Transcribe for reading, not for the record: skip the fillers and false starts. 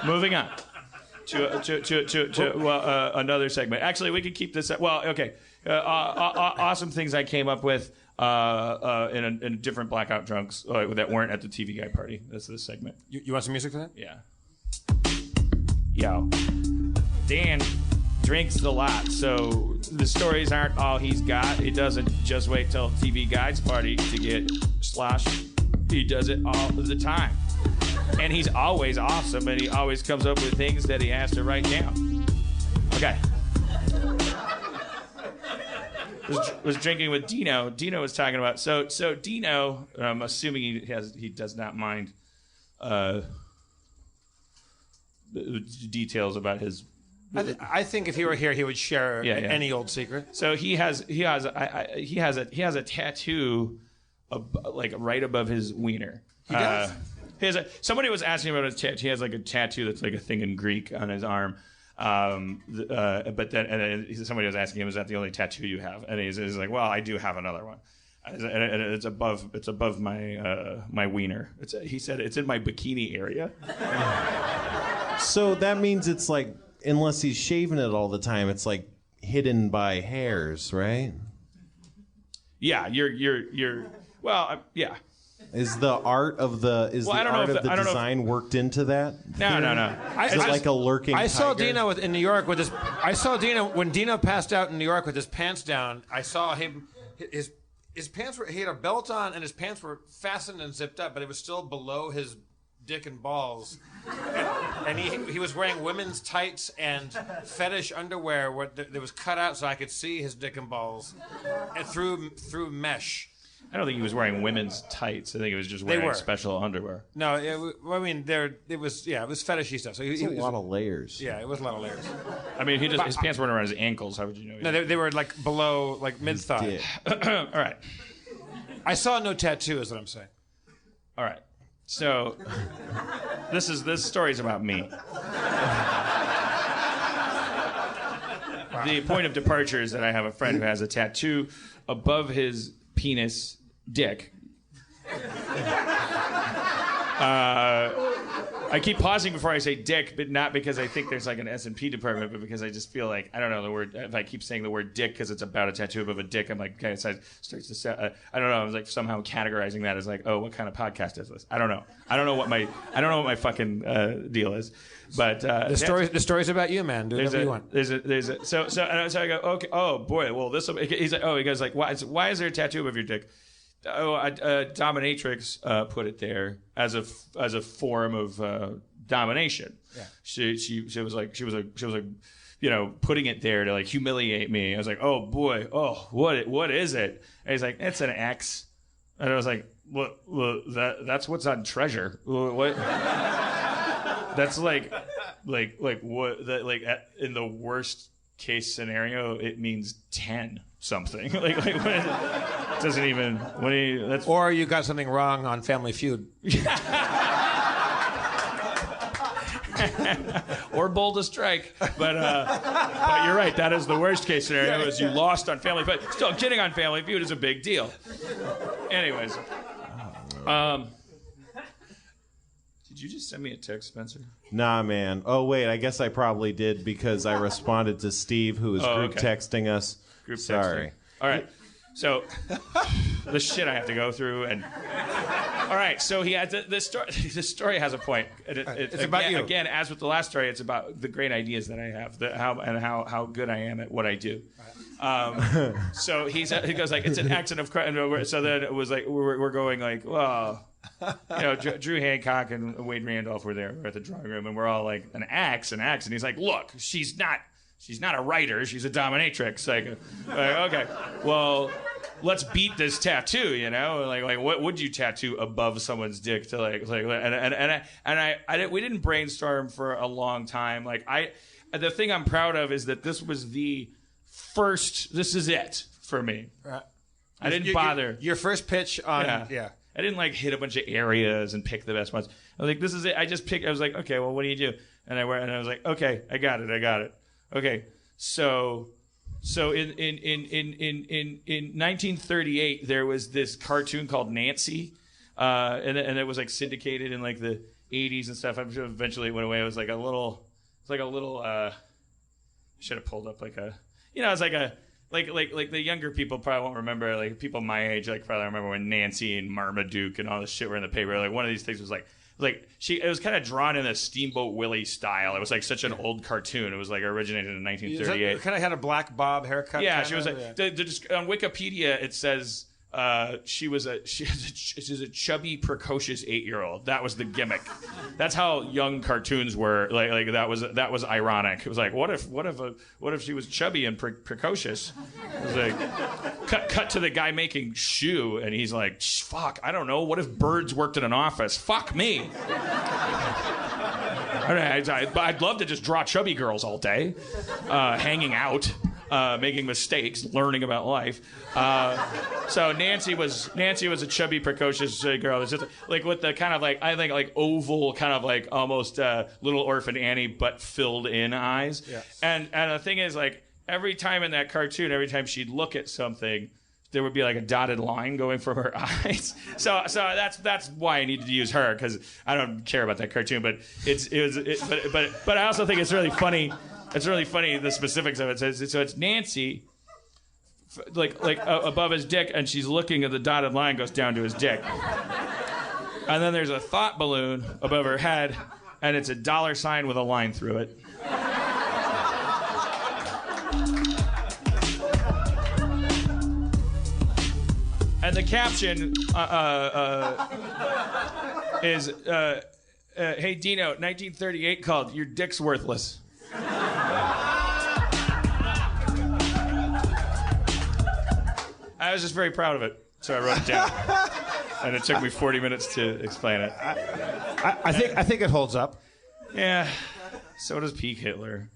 Moving on to another segment. Actually, we could keep this. Well, okay. Awesome things I came up with in different blackout drunks that weren't at the TV Guide party. That's this segment. You want some music for that? Yeah. Yo, Dan drinks a lot, so the stories aren't all he's got. He doesn't just wait till TV Guide's party to get sloshed. He does it all the time. And he's always awesome, and he always comes up with things that he has to write down. Okay. Was drinking with Dino. Dino was talking about so Dino. I'm assuming he does not mind the details about his. I think if he were here, he would share any old secret. So he has a tattoo, like right above his wiener. He does. Somebody was asking about his tattoo. He has like a tattoo that's like a thing in Greek on his arm. But then somebody was asking him, "Is that the only tattoo you have?" And he's like, "Well, I do have another one, and it's above my wiener." He said it's in my bikini area. So that means it's like, unless he's shaving it all the time, it's like hidden by hairs, right? Yeah, you're. Well, yeah. Is the art of the design worked into that? No. Is it like a lurking I saw tiger? Dino in New York with his. I saw Dino when Dino passed out in New York with his pants down. I saw him. His pants were. He had a belt on and his pants were fastened and zipped up, but it was still below his dick and balls. And he was wearing women's tights and fetish underwear that was cut out so I could see his dick and balls, and through mesh. I don't think he was wearing women's tights. I think he was just wearing special underwear. No, it was fetishy stuff. So it's a lot of layers. Yeah, it was a lot of layers. I mean, his pants weren't around his ankles. How would you know? No, they were like below, like mid-thigh. All right. I saw no tattoo, is what I'm saying. All right. So this story's about me. The point of departure is that I have a friend who has a tattoo above his penis dick. I keep pausing before I say dick, but not because I think there's like an S&P department, but because I just feel like, I don't know the word, if I keep saying the word dick because it's about a tattoo above a dick, I'm like, okay, it starts to sound, I don't know, I was like somehow categorizing that as like, oh, what kind of podcast is this? I don't know. I don't know what my fucking deal is. But the story's about you, man. Do whatever you want. So I go, okay, oh boy, well this he's like, oh, he goes like, why is there a tattoo above your dick? Oh, dominatrix put it there as a form of domination. Yeah. She was like, you know, putting it there to like humiliate me. I was like, oh boy, what is it? And he's like, it's an X. And I was like, well that's what's on Treasure. What? That's like what? That like in the worst case scenario, it means 10 something. like when it doesn't even when he. That's or you got something wrong on Family Feud. Or Bold to Strike, but you're right. That is the worst case scenario. Is you lost on Family Feud. Still, getting on Family Feud is a big deal. Anyways, did you just send me a text, Spencer? Nah, man. Oh wait, I guess I probably did because I responded to Steve, who was texting us. Sorry. All right. So the shit I have to go through, and all right. So he had this story. This story has a point. It's about you again. As with the last story, it's about the great ideas that I have, how good I am at what I do. So he goes like, it's an accident of. So then it was like we're going like, well, you know, Drew Hancock and Wade Randolph were there. We're at the drawing room, and we're all like, an axe. And he's like, look, she's not a writer. She's a dominatrix. Like, okay, well, let's beat this tattoo. You know, like what would you tattoo above someone's dick to we didn't brainstorm for a long time. Like the thing I'm proud of is that this was the first. This is it for me. I didn't bother. Your first pitch on I didn't like hit a bunch of areas and pick the best ones. I was like, this is it. I just picked. I was like, okay, well, what do you do? And I was like, okay, I got it. Okay, so in 1938 there was this cartoon called Nancy, and it was like syndicated in like the '80s and stuff. I'm sure eventually it went away. It was like a little. Should have pulled up like a. It's like a. Like the younger people probably won't remember. Like people my age, like probably remember when Nancy and Marmaduke and all this shit were in the paper. Like one of these things was like it was kind of drawn in a Steamboat Willie style. It was like such an old cartoon. It was like originated in 1938. Kind of had a black bob haircut. Yeah, she was like on Wikipedia. It says she's a chubby, precocious 8-year-old. That was the gimmick. That's how young cartoons were. Like that was ironic. It was like what if she was chubby and precocious? It was like cut to the guy making shoe, and he's like, fuck, I don't know. What if birds worked in an office? Fuck me. I'd love to just draw chubby girls all day, hanging out. Making mistakes, learning about life. So Nancy was a chubby, precocious girl. It's just like with the kind of like I think like oval, kind of like almost Little Orphan Annie, but filled in eyes. Yes. And the thing is, like every time in that cartoon, every time she'd look at something, there would be like a dotted line going from her eyes. So that's why I needed to use her, because I don't care about that cartoon, but but I also think it's really funny. It's really funny, the specifics of it. So it's Nancy, like above his dick, and she's looking at the dotted line goes down to his dick. And then there's a thought balloon above her head, and it's a $sign with a line through it. And the caption is, hey, Dino, 1938 called, "Your dick's worthless." I was just very proud of it, so I wrote it down. And it took me 40 minutes to explain it. I think it holds up. Yeah, so does Peak Hitler.